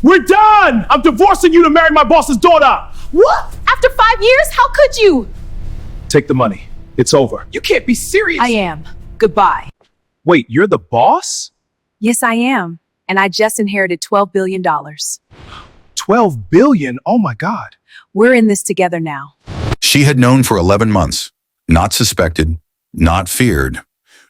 We're done! I'm divorcing you to marry my boss's daughter! What? After 5 years? How could you? Take the money. It's over. You can't be serious. I am. Goodbye. Wait, you're the boss? Yes, I am. And I just inherited $12 billion. 12 billion? Oh my God. We're in this together now. She had known for 11 months, not suspected, not feared,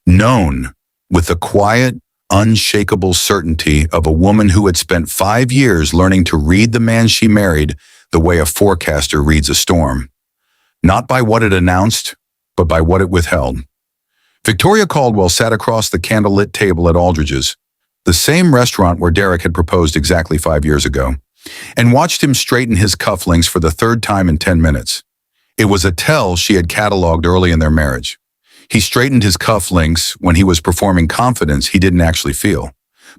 known with the quiet, unshakable certainty of a woman who had spent 5 years learning to read the man she married the way a forecaster reads a storm. Not by what it announced, but by what it withheld. Victoria Caldwell sat across the candlelit table at Aldridge's, the same restaurant where Derrick had proposed exactly 5 years ago, and watched him straighten his cufflinks for the third time in 10 minutes. It was a tell she had cataloged early in their marriage. He straightened his cufflinks when he was performing confidence he didn't actually feel.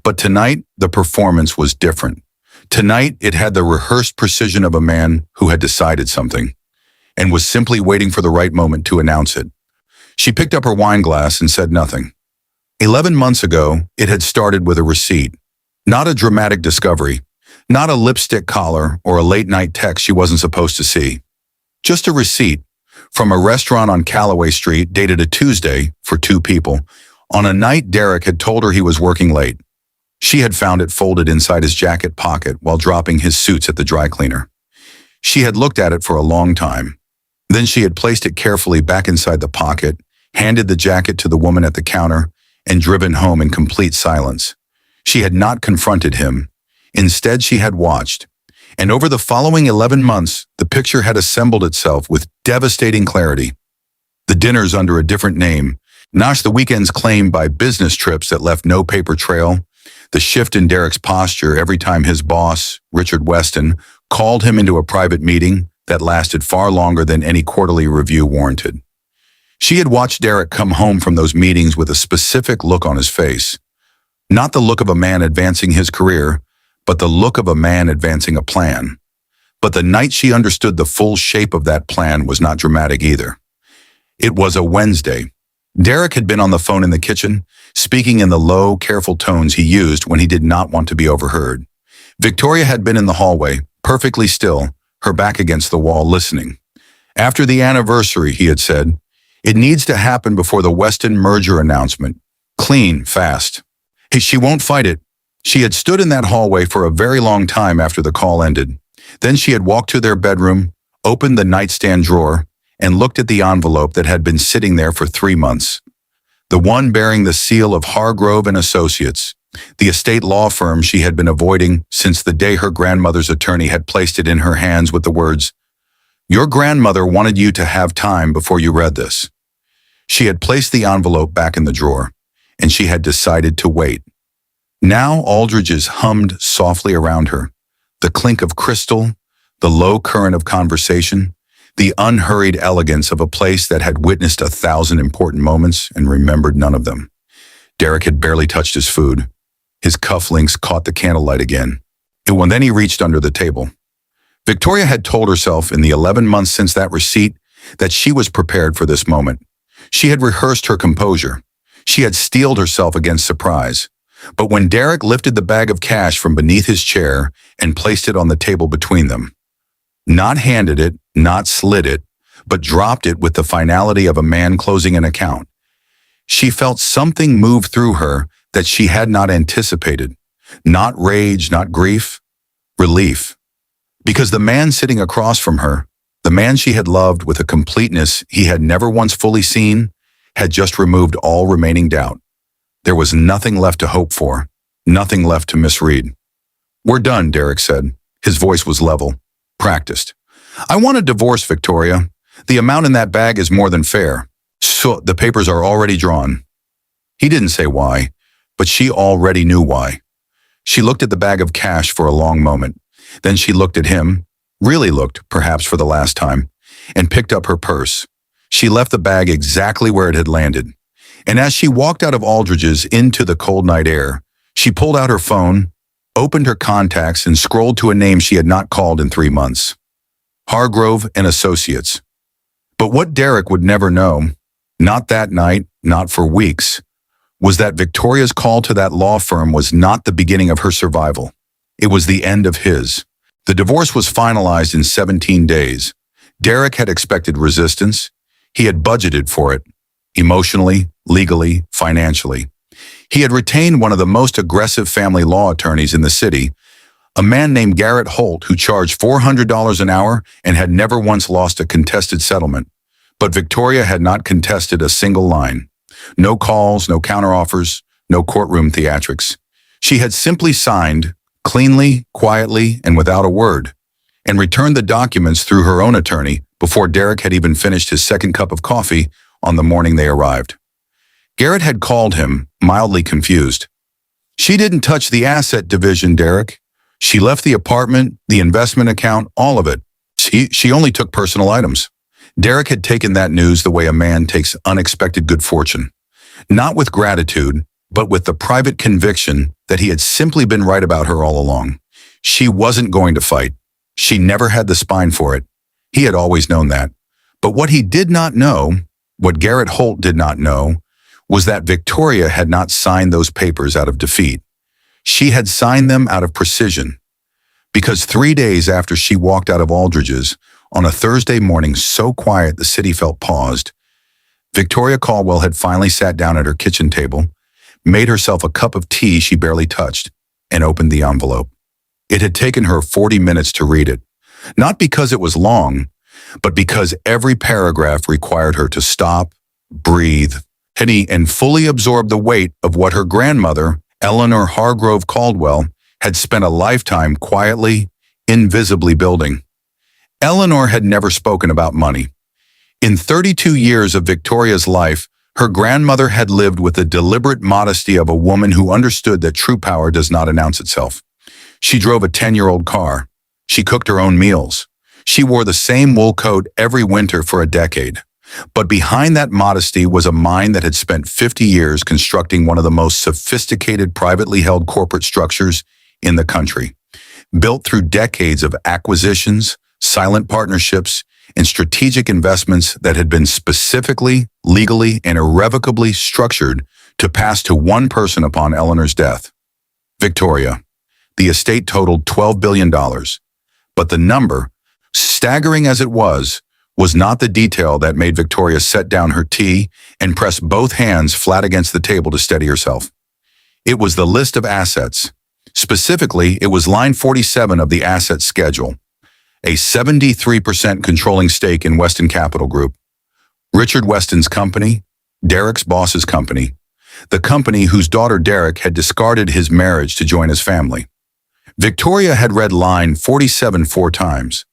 But tonight, the performance was different. Tonight, it had the rehearsed precision of a man who had decided something and was simply waiting for the right moment to announce it. She picked up her wine glass and said nothing. 11 months ago, it had started with a receipt. Not a dramatic discovery, not a lipstick collar or a late-night text she wasn't supposed to see. Just a receipt from a restaurant on Callaway Street dated a Tuesday for 2 people, on a night Derrick had told her he was working late. She had found it folded inside his jacket pocket while dropping his suits at the dry cleaner. She had looked at it for a long time. Then she had placed it carefully back inside the pocket, handed the jacket to the woman at the counter, and driven home in complete silence. She had not confronted him. Instead, she had watched. And over the following 11 months, the picture had assembled itself with devastating clarity. The dinners under a different name, the weekends claimed by business trips that left no paper trail, the shift in Derrick's posture every time his boss, Richard Weston, called him into a private meeting that lasted far longer than any quarterly review warranted. She had watched Derrick come home from those meetings with a specific look on his face. Not the look of a man advancing his career, but the look of a man advancing a plan. But the night she understood the full shape of that plan was not dramatic either. It was a Wednesday. Derrick had been on the phone in the kitchen, speaking in the low, careful tones he used when he did not want to be overheard. Victoria had been in the hallway, perfectly still, her back against the wall, listening. After the anniversary, he had said, it needs to happen before the Weston merger announcement. Clean, fast. Hey, she won't fight it. She had stood in that hallway for a very long time after the call ended. Then she had walked to their bedroom, opened the nightstand drawer, and looked at the envelope that had been sitting there for 3 months. The one bearing the seal of Hargrove and Associates, the estate law firm she had been avoiding since the day her grandmother's attorney had placed it in her hands with the words, "Your grandmother wanted you to have time before you read this." She had placed the envelope back in the drawer, and she had decided to wait. Now Aldridge's hummed softly around her, the clink of crystal, the low current of conversation, the unhurried elegance of a place that had witnessed 1,000 important moments and remembered none of them. Derrick had barely touched his food. His cufflinks caught the candlelight again. Then he reached under the table. Victoria had told herself in the 11 months since that receipt that she was prepared for this moment. She had rehearsed her composure. She had steeled herself against surprise. But when Derrick lifted the bag of cash from beneath his chair and placed it on the table between them, not handed it, not slid it, but dropped it with the finality of a man closing an account, she felt something move through her that she had not anticipated. Not rage, not grief, relief. Because the man sitting across from her, the man she had loved with a completeness he had never once fully seen, had just removed all remaining doubt. There was nothing left to hope for, nothing left to misread. "We're done," Derrick said. His voice was level, practiced. "I want a divorce, Victoria. The amount in that bag is more than fair. So the papers are already drawn." He didn't say why, but she already knew why. She looked at the bag of cash for a long moment. Then she looked at him, really looked, perhaps for the last time, and picked up her purse. She left the bag exactly where it had landed. And as she walked out of Aldridge's into the cold night air, she pulled out her phone, opened her contacts, and scrolled to a name she had not called in 3 months. Hargrove and Associates. But what Derrick would never know, not that night, not for weeks, was that Victoria's call to that law firm was not the beginning of her survival. It was the end of his. The divorce was finalized in 17 days. Derrick had expected resistance. He had budgeted for it, emotionally, legally, financially. He had retained one of the most aggressive family law attorneys in the city, a man named Garrett Holt, who charged $400 an hour and had never once lost a contested settlement. But Victoria had not contested a single line. No calls, no counteroffers, no courtroom theatrics. She had simply signed, cleanly, quietly, and without a word, and returned the documents through her own attorney before Derrick had even finished his second cup of coffee on the morning they arrived. Garrett had called him, mildly confused. "She didn't touch the asset division, Derrick. She left the apartment, the investment account, all of it. She only took personal items." Derrick had taken that news the way a man takes unexpected good fortune. Not with gratitude, but with the private conviction that he had simply been right about her all along. She wasn't going to fight. She never had the spine for it. He had always known that. But what he did not know, what Garrett Holt did not know, was that Victoria had not signed those papers out of defeat. She had signed them out of precision. Because 3 days after she walked out of Aldridge's, on a Thursday morning so quiet the city felt paused, Victoria Caldwell had finally sat down at her kitchen table, made herself a cup of tea she barely touched, and opened the envelope. It had taken her 40 minutes to read it, not because it was long, but because every paragraph required her to stop, breathe, and fully absorb the weight of what her grandmother, Eleanor Hargrove Caldwell, had spent a lifetime quietly, invisibly building. Eleanor had never spoken about money. In 32 years of Victoria's life, her grandmother had lived with the deliberate modesty of a woman who understood that true power does not announce itself. She drove a 10-year-old car. She cooked her own meals. She wore the same wool coat every winter for a decade. But behind that modesty was a mind that had spent 50 years constructing one of the most sophisticated privately held corporate structures in the country, built through decades of acquisitions, silent partnerships, and strategic investments that had been specifically, legally, and irrevocably structured to pass to one person upon Eleanor's death, Victoria. The estate totaled $12 billion, but the number, staggering as it was not the detail that made Victoria set down her tea and press both hands flat against the table to steady herself. It was the list of assets. Specifically, it was line 47 of the asset schedule. A 73% controlling stake in Weston Capital Group, Richard Weston's company, Derrick's boss's company, the company whose daughter Derrick had discarded his marriage to join his family. Victoria had read line 47 4 times.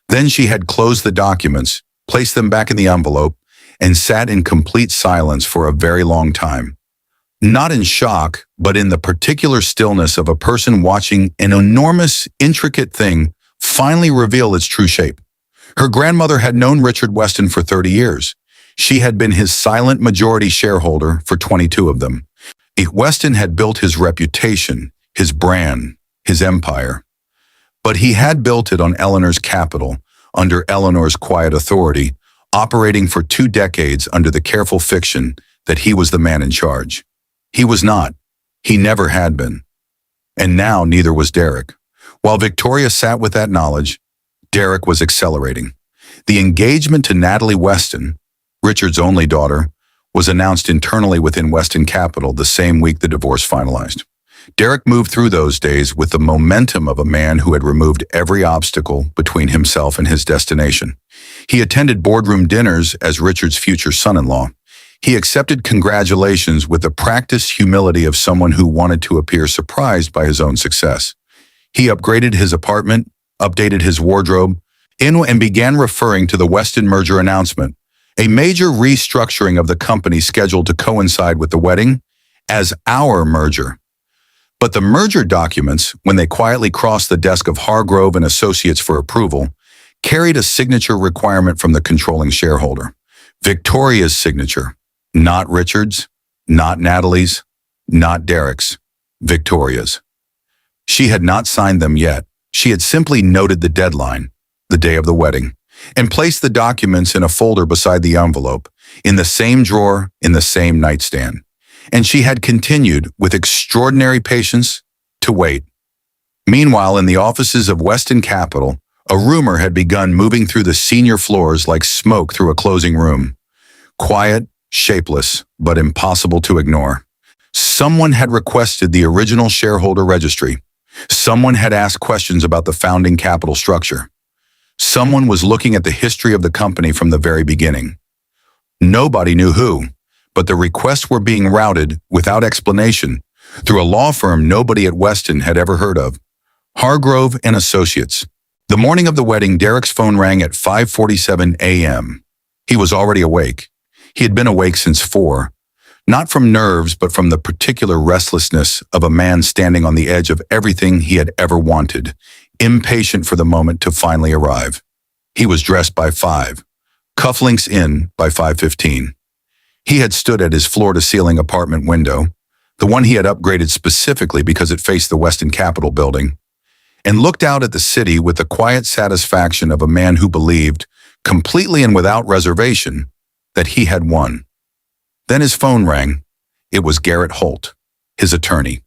Then she had closed the documents, placed them back in the envelope, and sat in complete silence for a very long time. Not in shock, but in the particular stillness of a person watching an enormous, intricate thing finally reveal its true shape. Her grandmother had known Richard Weston for 30 years. She had been his silent majority shareholder for 22 of them. Weston had built his reputation, his brand, his empire. But he had built it on Eleanor's capital, under Eleanor's quiet authority, operating for 2 decades under the careful fiction that he was the man in charge. He was not. He never had been. And now neither was Derrick. While Victoria sat with that knowledge, Derrick was accelerating. The engagement to Natalie Weston, Richard's only daughter, was announced internally within Weston Capital the same week the divorce finalized. Derrick moved through those days with the momentum of a man who had removed every obstacle between himself and his destination. He attended boardroom dinners as Richard's future son-in-law. He accepted congratulations with the practiced humility of someone who wanted to appear surprised by his own success. He upgraded his apartment, updated his wardrobe, and began referring to the Weston merger announcement, a major restructuring of the company scheduled to coincide with the wedding, as our merger. But the merger documents, when they quietly crossed the desk of Hargrove and Associates for approval, carried a signature requirement from the controlling shareholder. Victoria's signature, not Richard's, not Natalie's, not Derrick's, Victoria's. She had not signed them yet. She had simply noted the deadline, the day of the wedding, and placed the documents in a folder beside the envelope, in the same drawer, in the same nightstand. And she had continued, with extraordinary patience, to wait. Meanwhile, in the offices of Weston Capital, a rumor had begun moving through the senior floors like smoke through a closing room. Quiet, shapeless, but impossible to ignore. Someone had requested the original shareholder registry. Someone had asked questions about the founding capital structure. Someone was looking at the history of the company from the very beginning. Nobody knew who, but the requests were being routed, without explanation, through a law firm nobody at Weston had ever heard of. Hargrove and Associates. The morning of the wedding, Derrick's phone rang at 5:47 a.m. He was already awake. He had been awake since 4, not from nerves, but from the particular restlessness of a man standing on the edge of everything he had ever wanted, impatient for the moment to finally arrive. He was dressed by 5, cufflinks in by 5:15. He had stood at his floor-to-ceiling apartment window, the one he had upgraded specifically because it faced the Weston Capitol building, and looked out at the city with the quiet satisfaction of a man who believed, completely and without reservation, that he had won. Then his phone rang. It was Garrett Holt, his attorney,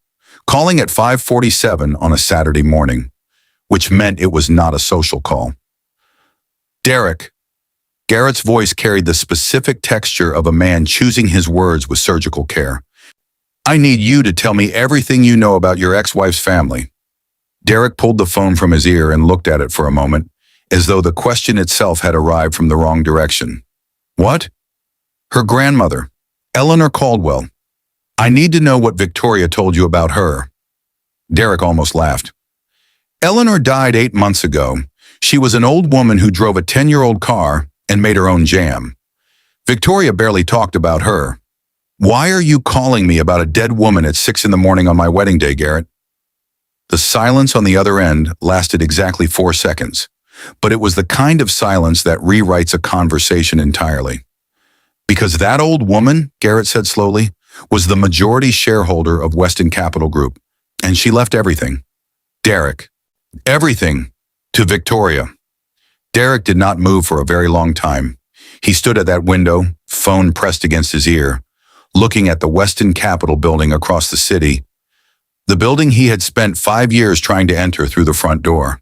calling at 5:47 on a Saturday morning, which meant it was not a social call. Derrick. Garrett's voice carried the specific texture of a man choosing his words with surgical care. I need you to tell me everything you know about your ex-wife's family. Derrick pulled the phone from his ear and looked at it for a moment, as though the question itself had arrived from the wrong direction. What? Her grandmother, Eleanor Caldwell. I need to know what Victoria told you about her. Derrick almost laughed. Eleanor died 8 months ago. She was an old woman who drove a 10-year-old car and made her own jam. Victoria barely talked about her. Why are you calling me about a dead woman at 6 in the morning on my wedding day, Garrett? The silence on the other end lasted exactly 4 seconds, but it was the kind of silence that rewrites a conversation entirely. Because that old woman, Garrett said slowly, was the majority shareholder of Weston Capital Group, and she left everything. Derrick. Everything. To Victoria. Derrick did not move for a very long time. He stood at that window, phone pressed against his ear, looking at the Weston Capitol building across the city, the building he had spent 5 years trying to enter through the front door,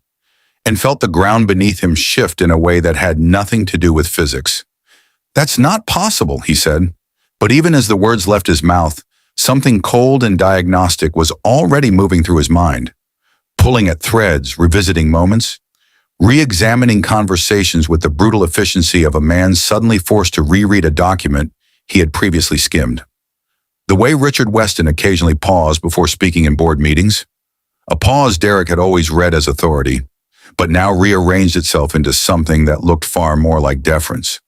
and felt the ground beneath him shift in a way that had nothing to do with physics. That's not possible, he said. But even as the words left his mouth, something cold and diagnostic was already moving through his mind, pulling at threads, revisiting moments, re-examining conversations with the brutal efficiency of a man suddenly forced to reread a document he had previously skimmed. The way Richard Weston occasionally paused before speaking in board meetings, a pause Derrick had always read as authority, but now rearranged itself into something that looked far more like deference.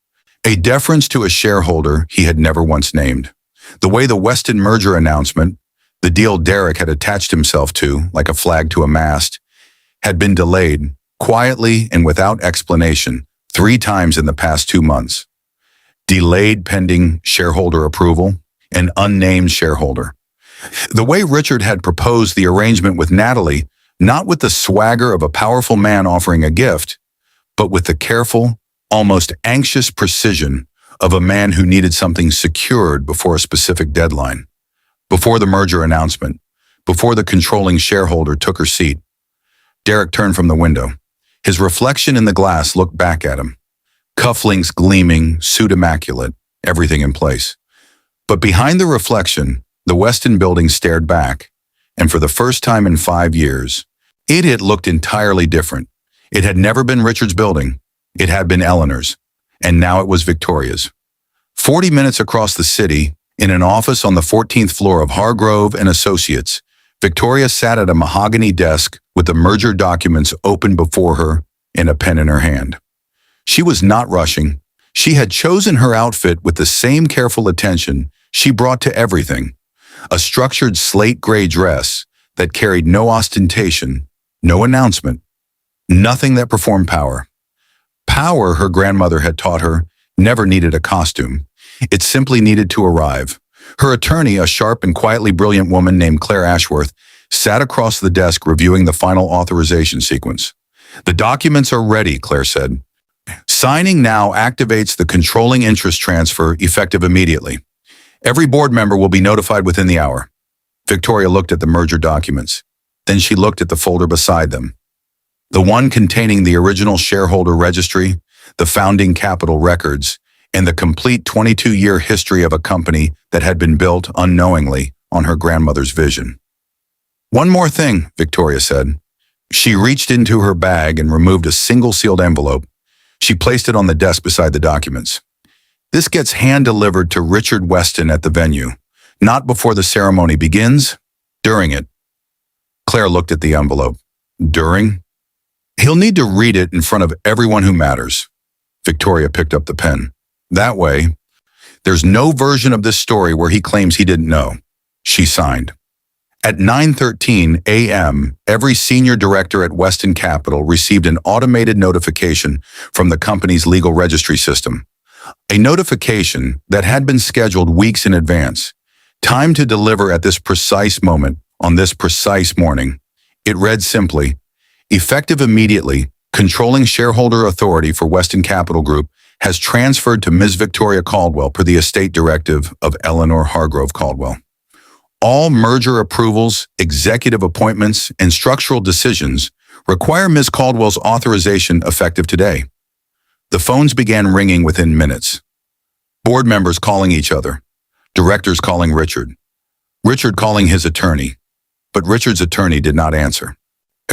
A deference to a shareholder he had never once named. The way the Weston merger announcement, the deal Derrick had attached himself to, like a flag to a mast, had been delayed, quietly and without explanation, 3 times in the past 2 months. Delayed pending shareholder approval, an unnamed shareholder. The way Richard had proposed the arrangement with Natalie, not with the swagger of a powerful man offering a gift, but with the careful, almost anxious precision of a man who needed something secured before a specific deadline, before the merger announcement, before the controlling shareholder took her seat. Derrick turned from the window. His reflection in the glass looked back at him. Cufflinks gleaming, suit immaculate, everything in place. But behind the reflection, the Weston building stared back, and for the first time in 5 years, it had looked entirely different. It had never been Richard's building. It had been Eleanor's, and now it was Victoria's. 40 minutes across the city, in an office on the 14th floor of Hargrove and Associates, Victoria sat at a mahogany desk with the merger documents open before her and a pen in her hand. She was not rushing. She had chosen her outfit with the same careful attention she brought to everything, a structured slate gray dress that carried no ostentation, no announcement, nothing that performed power. Power, her grandmother had taught her, never needed a costume. It simply needed to arrive. Her attorney, a sharp and quietly brilliant woman named Claire Ashworth, sat across the desk reviewing the final authorization sequence. The documents are ready, Claire said. Signing now activates the controlling interest transfer effective immediately. Every board member will be notified within the hour. Victoria looked at the merger documents. Then she looked at the folder beside them. The one containing the original shareholder registry, the founding capital records, and the complete 22-year history of a company that had been built unknowingly on her grandmother's vision. "One more thing," Victoria said. She reached into her bag and removed a single sealed envelope. She placed it on the desk beside the documents. "This gets hand-delivered to Richard Weston at the venue. Not before the ceremony begins, during it." Claire looked at the envelope. "During? He'll need to read it in front of everyone who matters." Victoria picked up the pen. "That way, there's no version of this story where he claims he didn't know." She signed. At 9:13 a.m., every senior director at Weston Capital received an automated notification from the company's legal registry system. A notification that had been scheduled weeks in advance, timed to deliver at this precise moment, on this precise morning. It read simply, "Effective immediately, controlling shareholder authority for Weston Capital Group has transferred to Ms. Victoria Caldwell per the estate directive of Eleanor Hargrove Caldwell. All merger approvals, executive appointments, and structural decisions require Ms. Caldwell's authorization effective today." The phones began ringing within minutes. Board members calling each other, directors calling Richard, Richard calling his attorney, but Richard's attorney did not answer.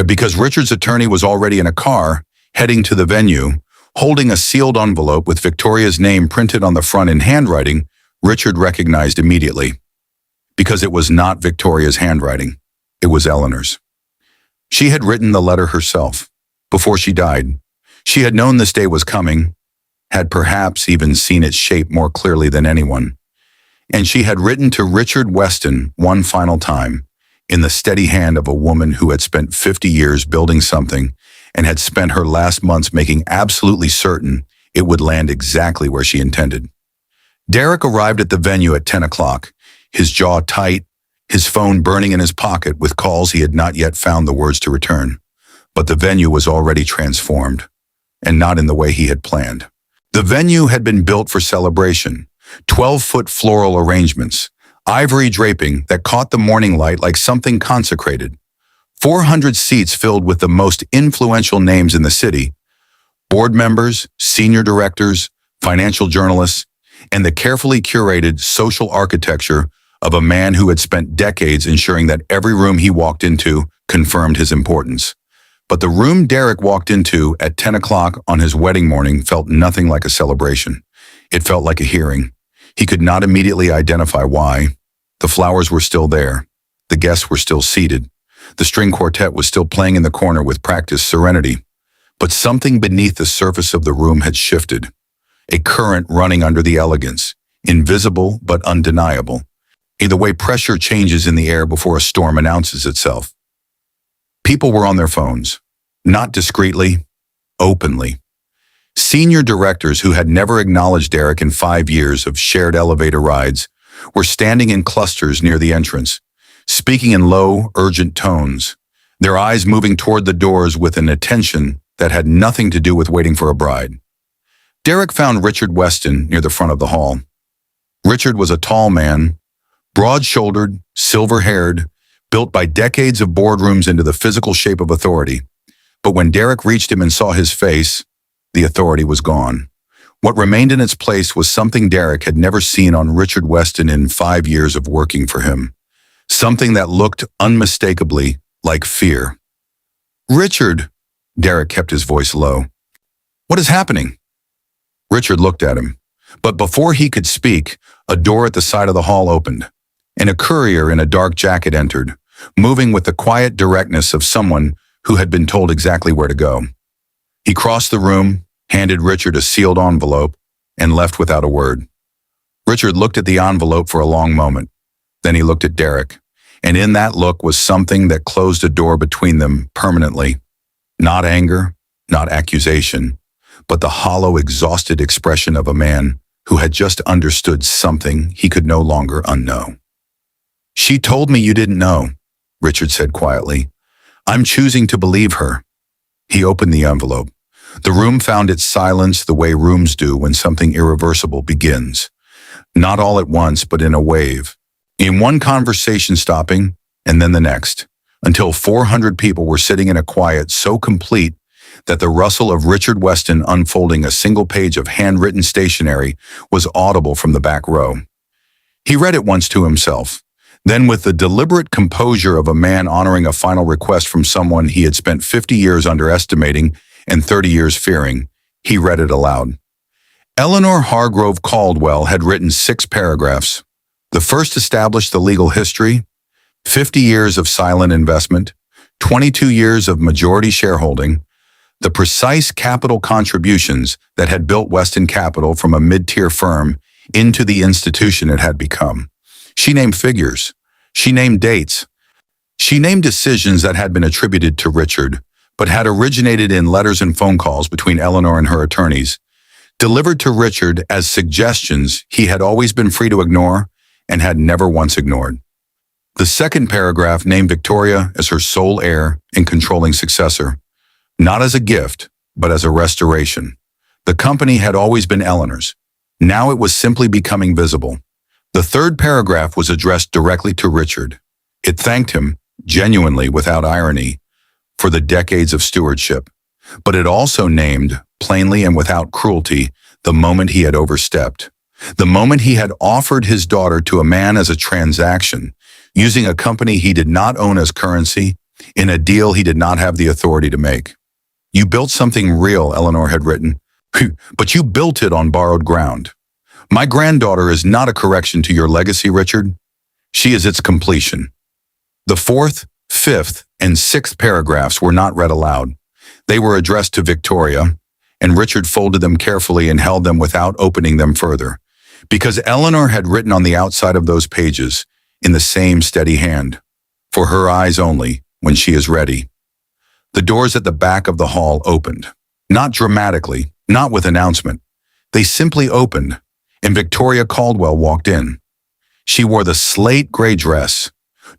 Because Richard's attorney was already in a car, heading to the venue, holding a sealed envelope with Victoria's name printed on the front in handwriting, Richard recognized immediately. Because it was not Victoria's handwriting, it was Eleanor's. She had written the letter herself, before she died. She had known this day was coming, had perhaps even seen its shape more clearly than anyone. And she had written to Richard Weston one final time, in the steady hand of a woman who had spent 50 years building something and had spent her last months making absolutely certain it would land exactly where she intended. Derrick arrived at the venue at 10 o'clock, his jaw tight, his phone burning in his pocket with calls he had not yet found the words to return. But the venue was already transformed, and not in the way he had planned. The venue had been built for celebration, 12-foot floral arrangements, ivory draping that caught the morning light like something consecrated, 400 seats filled with the most influential names in the city, board members, senior directors, financial journalists, and the carefully curated social architecture of a man who had spent decades ensuring that every room he walked into confirmed his importance. But the room Derrick walked into at 10 o'clock on his wedding morning felt nothing like a celebration. It felt like a hearing. He could not immediately identify why. The flowers were still there. The guests were still seated. The string quartet was still playing in the corner with practiced serenity. But something beneath the surface of the room had shifted. A current running under the elegance, invisible but undeniable. The way pressure changes in the air before a storm announces itself. People were on their phones, not discreetly, openly. Senior directors who had never acknowledged Derrick in 5 years of shared elevator rides were standing in clusters near the entrance, speaking in low, urgent tones, their eyes moving toward the doors with an attention that had nothing to do with waiting for a bride. Derrick found Richard Weston near the front of the hall. Richard was a tall man, broad-shouldered, silver-haired, built by decades of boardrooms into the physical shape of authority. But when Derrick reached him and saw his face, the authority was gone. What remained in its place was something Derrick had never seen on Richard Weston in 5 years of working for him. Something that looked unmistakably like fear. "Richard," Derrick kept his voice low. "What is happening?" Richard looked at him, but before he could speak, a door at the side of the hall opened, and a courier in a dark jacket entered, moving with the quiet directness of someone who had been told exactly where to go. He crossed the room, handed Richard a sealed envelope, and left without a word. Richard looked at the envelope for a long moment. Then he looked at Derrick, and in that look was something that closed a door between them permanently. Not anger, not accusation, but the hollow, exhausted expression of a man who had just understood something he could no longer unknow. "She told me you didn't know," Richard said quietly. "I'm choosing to believe her." He opened the envelope. The room found its silence the way rooms do when something irreversible begins. Not all at once, but in a wave. In one conversation stopping, and then the next. until 400 people were sitting in a quiet so complete that the rustle of Richard Weston unfolding a single page of handwritten stationery was audible from the back row. He read it once to himself. Then, with the deliberate composure of a man honoring a final request from someone he had spent 50 years underestimating and 30 years fearing, he read it aloud. Eleanor Hargrove Caldwell had written 6 paragraphs. The first established the legal history, 50 years of silent investment, 22 years of majority shareholding, the precise capital contributions that had built Weston Capital from a mid-tier firm into the institution it had become. She named figures. She named dates. She named decisions that had been attributed to Richard, but had originated in letters and phone calls between Eleanor and her attorneys, delivered to Richard as suggestions he had always been free to ignore and had never once ignored. The second paragraph named Victoria as her sole heir and controlling successor, not as a gift, but as a restoration. The company had always been Eleanor's. Now it was simply becoming visible. The third paragraph was addressed directly to Richard. It thanked him, genuinely without irony, for the decades of stewardship. But it also named, plainly and without cruelty, the moment he had overstepped. The moment he had offered his daughter to a man as a transaction, using a company he did not own as currency, in a deal he did not have the authority to make. You built something real, Eleanor had written, but you built it on borrowed ground. My granddaughter is not a correction to your legacy, Richard. She is its completion. The fourth, fifth, and sixth paragraphs were not read aloud. They were addressed to Victoria, and Richard folded them carefully and held them without opening them further, because Eleanor had written on the outside of those pages, in the same steady hand, for her eyes only, when she is ready. The doors at the back of the hall opened, not dramatically, not with announcement. They simply opened, and Victoria Caldwell walked in. She wore the slate gray dress,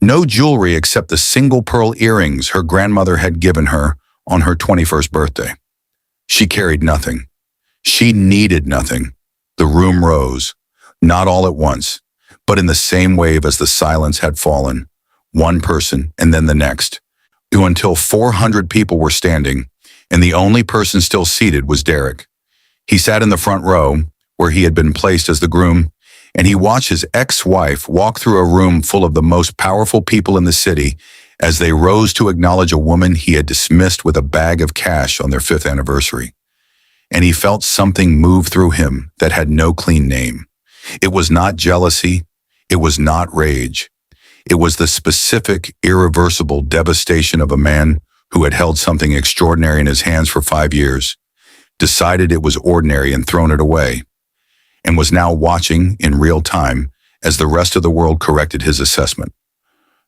no jewelry except the single pearl earrings her grandmother had given her on her 21st birthday. She carried nothing. She needed nothing. The room rose, not all at once, but in the same wave as the silence had fallen, one person and then the next, until 400 people were standing, and the only person still seated was Derrick. He sat in the front row, where he had been placed as the groom, and he watched his ex-wife walk through a room full of the most powerful people in the city as they rose to acknowledge a woman he had dismissed with a bag of cash on their 5th anniversary. And he felt something move through him that had no clean name. It was not jealousy. It was not rage. It was the specific, irreversible devastation of a man who had held something extraordinary in his hands for 5 years, decided it was ordinary and thrown it away, and was now watching in real time as the rest of the world corrected his assessment.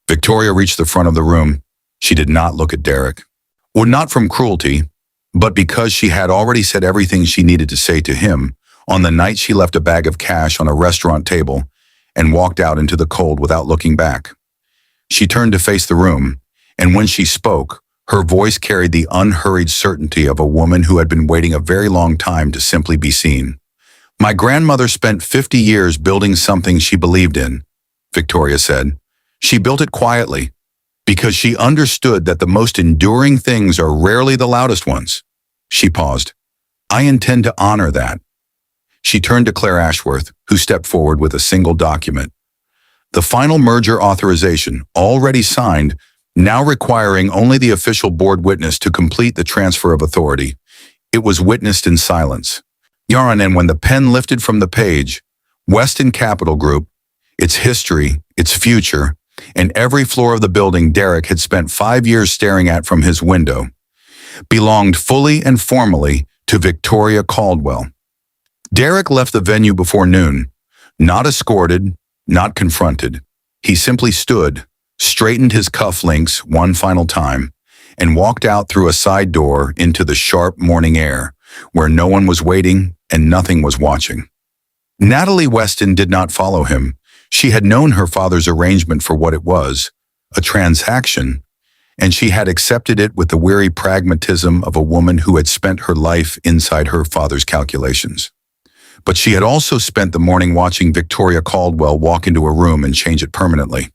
Victoria reached the front of the room. She did not look at Derrick. Well, not from cruelty, but because she had already said everything she needed to say to him on the night she left a bag of cash on a restaurant table and walked out into the cold without looking back. She turned to face the room, and when she spoke, her voice carried the unhurried certainty of a woman who had been waiting a very long time to simply be seen. My grandmother spent 50 years building something she believed in, Victoria said. She built it quietly, because she understood that the most enduring things are rarely the loudest ones. She paused. I intend to honor that. She turned to Claire Ashworth, who stepped forward with a single document. The final merger authorization, already signed, now requiring only the official board witness to complete the transfer of authority. It was witnessed in silence. Yarn, and when the pen lifted from the page, Weston Capital Group, its history, its future, and every floor of the building Derrick had spent 5 years staring at from his window, belonged fully and formally to Victoria Caldwell. Derrick left the venue before noon, not escorted, not confronted. He simply stood, straightened his cufflinks one final time, and walked out through a side door into the sharp morning air, where no one was waiting and nothing was watching. Natalie Weston did not follow him. She had known her father's arrangement for what it was, a transaction, and she had accepted it with the weary pragmatism of a woman who had spent her life inside her father's calculations. But she had also spent the morning watching Victoria Caldwell walk into a room and change it permanently.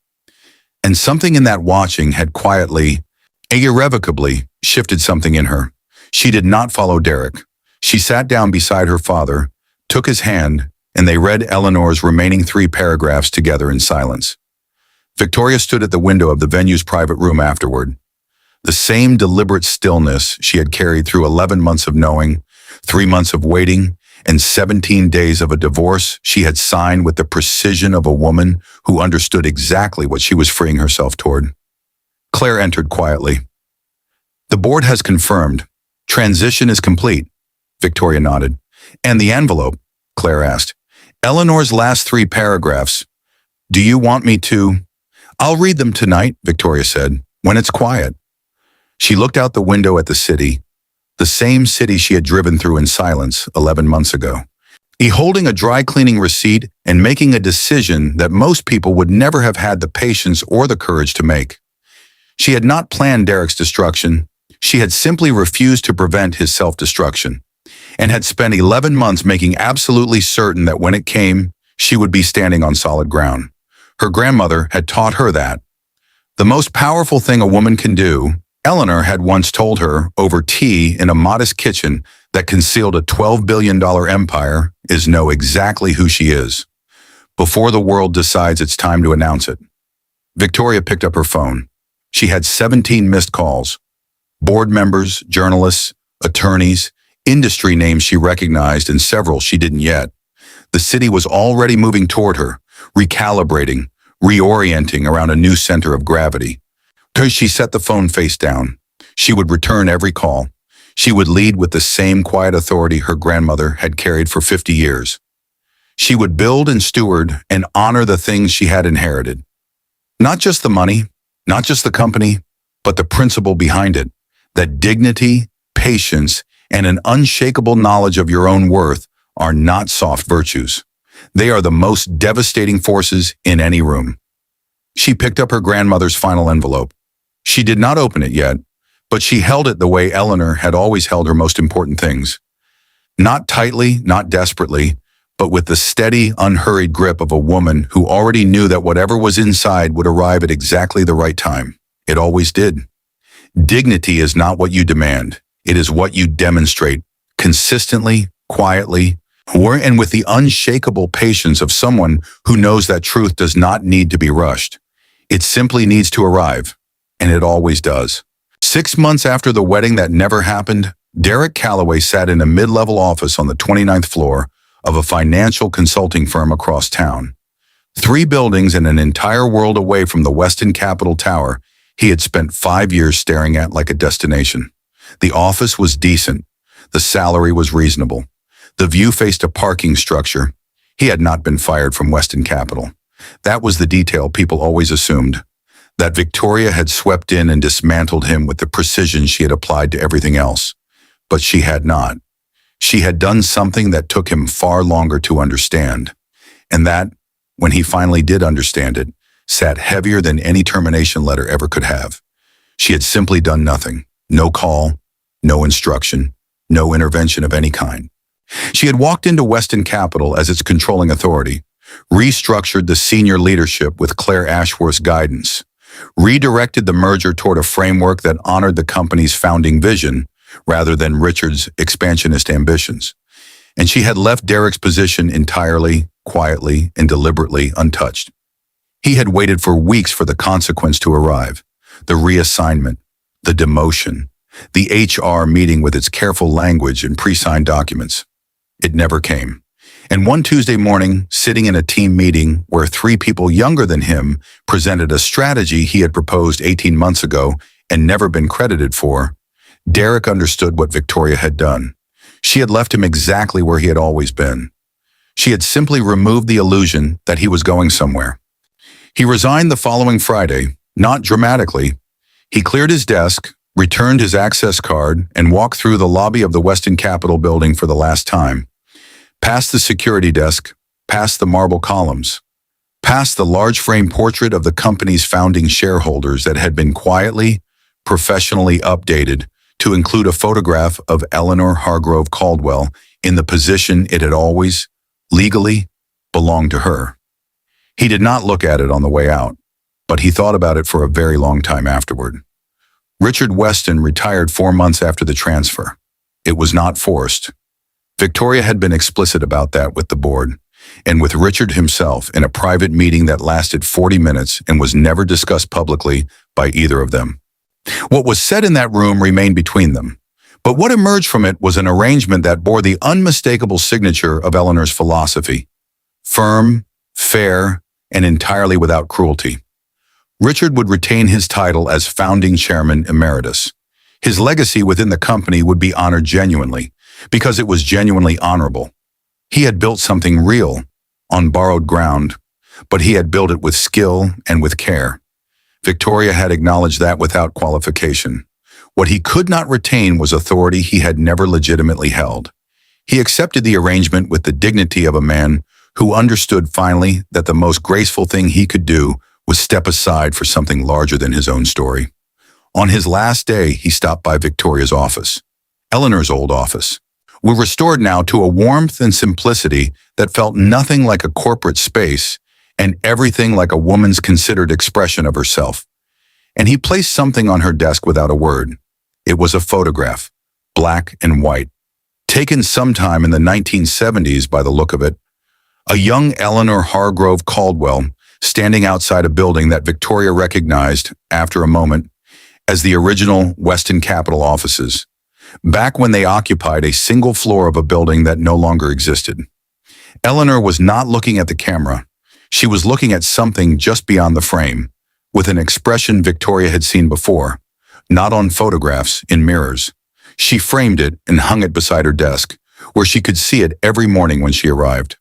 And something in that watching had quietly, irrevocably shifted something in her. She did not follow Derrick. She sat down beside her father, took his hand, and they read Eleanor's remaining 3 paragraphs together in silence. Victoria stood at the window of the venue's private room afterward. The same deliberate stillness she had carried through 11 months of knowing, 3 months of waiting, and 17 days of a divorce she had signed with the precision of a woman who understood exactly what she was freeing herself toward. Claire entered quietly. "The board has confirmed. Transition is complete," Victoria nodded. "And the envelope?" Claire asked. "Eleanor's last 3 paragraphs. Do you want me to—" "I'll read them tonight," Victoria said, "when it's quiet." She looked out the window at the same city she had driven through in silence 11 months ago. Holding a dry cleaning receipt and making a decision that most people would never have had the patience or the courage to make. She had not planned Derrick's destruction. She had simply refused to prevent his self-destruction, and had spent 11 months making absolutely certain that when it came, she would be standing on solid ground. Her grandmother had taught her that. The most powerful thing a woman can do, Eleanor had once told her over tea in a modest kitchen that concealed a $12 billion empire, is know exactly who she is, before the world decides it's time to announce it. Victoria picked up her phone. She had 17 missed calls. Board members, journalists, attorneys, industry names she recognized, and several she didn't yet. The city was already moving toward her, recalibrating, reorienting around a new center of gravity. Because she set the phone face down. She would return every call. She would lead with the same quiet authority her grandmother had carried for 50 years. She would build and steward and honor the things she had inherited. Not just the money, not just the company, but the principle behind it, that dignity, patience, and an unshakable knowledge of your own worth are not soft virtues. They are the most devastating forces in any room. She picked up her grandmother's final envelope. She did not open it yet, but she held it the way Eleanor had always held her most important things. Not tightly, not desperately, but with the steady, unhurried grip of a woman who already knew that whatever was inside would arrive at exactly the right time. It always did. Dignity is not what you demand. It is what you demonstrate, consistently, quietly, and with the unshakable patience of someone who knows that truth does not need to be rushed. It simply needs to arrive, and it always does. 6 months after the wedding that never happened, Derrick Calloway sat in a mid-level office on the 29th floor of a financial consulting firm across town. 3 buildings and an entire world away from the Westin Capitol Tower he had spent 5 years staring at like a destination. The office was decent. The salary was reasonable. The view faced a parking structure. He had not been fired from Westin Capitol. That was the detail people always assumed. That Victoria had swept in and dismantled him with the precision she had applied to everything else. But she had not. She had done something that took him far longer to understand. And that, when he finally did understand it, sat heavier than any termination letter ever could have. She had simply done nothing. No call, no instruction, no intervention of any kind. She had walked into Westin Capitol as its controlling authority, restructured the senior leadership with Claire Ashworth's guidance, redirected the merger toward a framework that honored the company's founding vision rather than Richard's expansionist ambitions. And she had left Derrick's position entirely, quietly, and deliberately untouched. He had waited for weeks for the consequence to arrive, the reassignment, the demotion, the HR meeting with its careful language and pre-signed documents. It never came. And one Tuesday morning, sitting in a team meeting where 3 people younger than him presented a strategy he had proposed 18 months ago and never been credited for, Derrick understood what Victoria had done. She had left him exactly where he had always been. She had simply removed the illusion that he was going somewhere. He resigned the following Friday, not dramatically. He cleared his desk, returned his access card, and walked through the lobby of the Westin Capitol building for the last time. Past the security desk, past the marble columns, past the large frame portrait of the company's founding shareholders that had been quietly, professionally updated to include a photograph of Eleanor Hargrove Caldwell in the position it had always, legally, belonged to her. He did not look at it on the way out, but he thought about it for a very long time afterward. Richard Weston retired 4 months after the transfer. It was not forced. Victoria had been explicit about that with the board, and with Richard himself in a private meeting that lasted 40 minutes and was never discussed publicly by either of them. What was said in that room remained between them, but what emerged from it was an arrangement that bore the unmistakable signature of Eleanor's philosophy: firm, fair, and entirely without cruelty. Richard would retain his title as founding chairman emeritus. His legacy within the company would be honored genuinely, because it was genuinely honorable. He had built something real, on borrowed ground, but he had built it with skill and with care. Victoria had acknowledged that without qualification. What he could not retain was authority he had never legitimately held. He accepted the arrangement with the dignity of a man who understood finally that the most graceful thing he could do was step aside for something larger than his own story. On his last day, he stopped by Victoria's office, Eleanor's old office. Were restored now to a warmth and simplicity that felt nothing like a corporate space and everything like a woman's considered expression of herself. And he placed something on her desk without a word. It was a photograph, black and white, taken sometime in the 1970s by the look of it. A young Eleanor Hargrove Caldwell standing outside a building that Victoria recognized, after a moment, as the original Weston Capital offices, back when they occupied a single floor of a building that no longer existed. Eleanor was not looking at the camera. She was looking at something just beyond the frame, with an expression Victoria had seen before, not on photographs, in mirrors. She framed it and hung it beside her desk, where she could see it every morning when she arrived.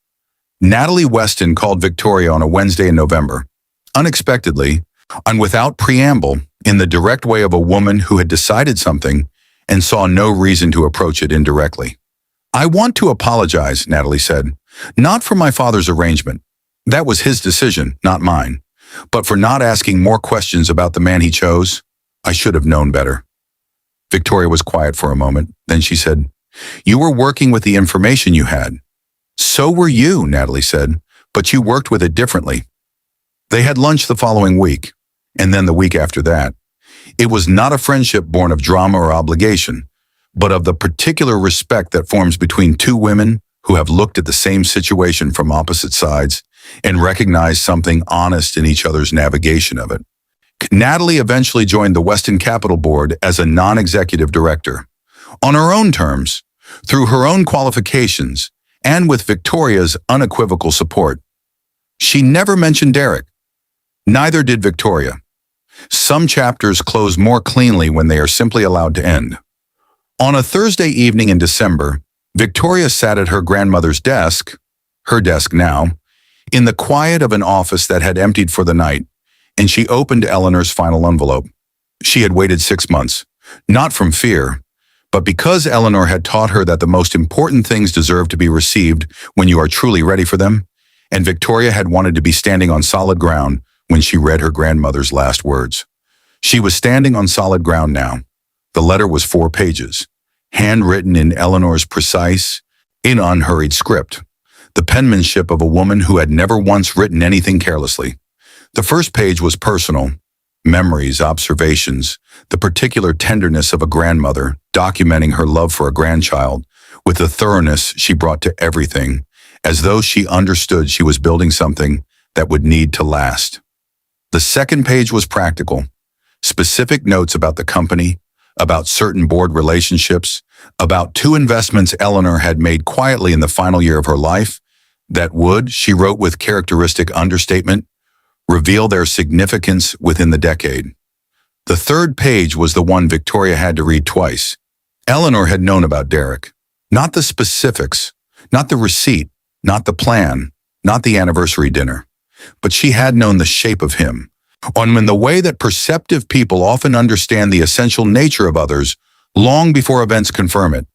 Natalie Weston called Victoria on a Wednesday in November, unexpectedly, and without preamble, in the direct way of a woman who had decided something and saw no reason to approach it indirectly. "I want to apologize," Natalie said, "not for my father's arrangement. That was his decision, not mine. But for not asking more questions about the man he chose. I should have known better." Victoria was quiet for a moment. Then she said, "You were working with the information you had." "So were you," Natalie said, "but you worked with it differently." They had lunch the following week, and then the week after that. It was not a friendship born of drama or obligation, but of the particular respect that forms between two women who have looked at the same situation from opposite sides and recognized something honest in each other's navigation of it. Natalie eventually joined the Weston Capital Board as a non-executive director, on her own terms, through her own qualifications, and with Victoria's unequivocal support. She never mentioned Derrick. Neither did Victoria. Some chapters close more cleanly when they are simply allowed to end. On a Thursday evening in December, Victoria sat at her grandmother's desk, her desk now, in the quiet of an office that had emptied for the night, and she opened Eleanor's final envelope. She had waited 6 months, not from fear, but because Eleanor had taught her that the most important things deserve to be received when you are truly ready for them, and Victoria had wanted to be standing on solid ground when she read her grandmother's last words. She was standing on solid ground now. The letter was 4 pages, handwritten in Eleanor's precise, unhurried script, the penmanship of a woman who had never once written anything carelessly. The first page was personal, memories, observations, the particular tenderness of a grandmother, documenting her love for a grandchild, with the thoroughness she brought to everything, as though she understood she was building something that would need to last. The second page was practical, specific notes about the company, about certain board relationships, about 2 investments Eleanor had made quietly in the final year of her life that would, she wrote with characteristic understatement, reveal their significance within the decade. The third page was the one Victoria had to read twice. Eleanor had known about Derrick, not the specifics, not the receipt, not the plan, not the anniversary dinner, but she had known the shape of him, in the way that perceptive people often understand the essential nature of others long before events confirm it.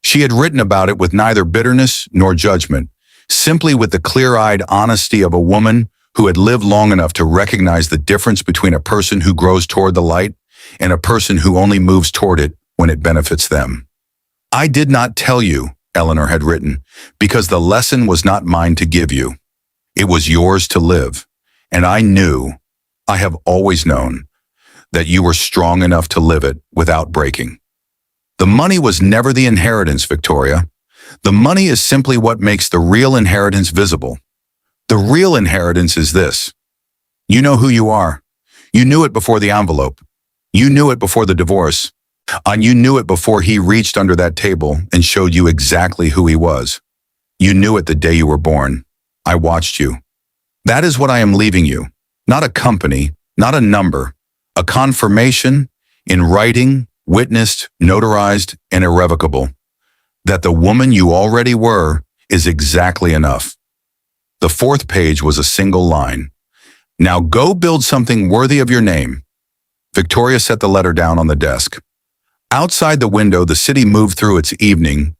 She had written about it with neither bitterness nor judgment, simply with the clear-eyed honesty of a woman who had lived long enough to recognize the difference between a person who grows toward the light and a person who only moves toward it when it benefits them. "I did not tell you," Eleanor had written, "because the lesson was not mine to give you. It was yours to live, and I knew, I have always known that you were strong enough to live it without breaking. The money was never the inheritance, Victoria. The money is simply what makes the real inheritance visible. The real inheritance is this. You know who you are. You knew it before the envelope. You knew it before the divorce. And you knew it before he reached under that table and showed you exactly who he was. You knew it the day you were born. I watched you. That is what I am leaving you. Not a company, not a number. A confirmation in writing, witnessed, notarized, and irrevocable. That the woman you already were is exactly enough. The fourth page was a single line. Now go build something worthy of your name. Victoria set the letter down on the desk. Outside the window, the city moved through its evening,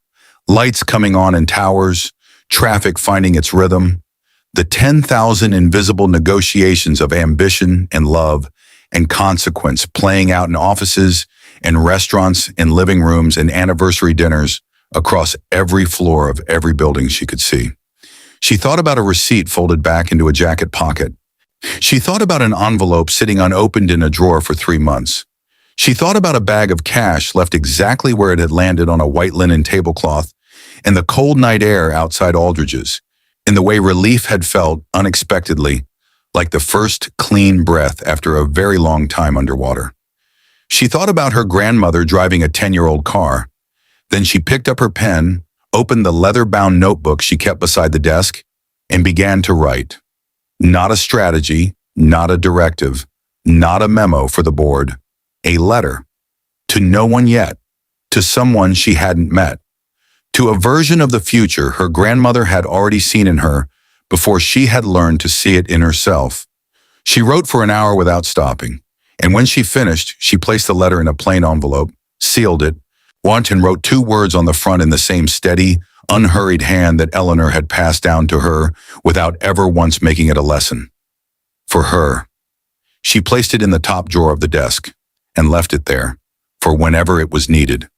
lights coming on in towers, traffic finding its rhythm, the 10,000 invisible negotiations of ambition and love and consequence playing out in offices and restaurants and living rooms and anniversary dinners across every floor of every building she could see. She thought about a receipt folded back into a jacket pocket. She thought about an envelope sitting unopened in a drawer for 3 months. She thought about a bag of cash left exactly where it had landed on a white linen tablecloth in the cold night air outside Aldridge's, in the way relief had felt unexpectedly, like the first clean breath after a very long time underwater. She thought about her grandmother driving a 10-year-old car. Then she picked up her pen, opened the leather-bound notebook she kept beside the desk, and began to write. Not a strategy, not a directive, not a memo for the board. A letter. To no one yet. To someone she hadn't met. To a version of the future her grandmother had already seen in her before she had learned to see it in herself. She wrote for an hour without stopping, and when she finished, she placed the letter in a plain envelope, sealed it, and wrote 2 words on the front in the same steady, unhurried hand that Eleanor had passed down to her without ever once making it a lesson. For her. She placed it in the top drawer of the desk and left it there for whenever it was needed.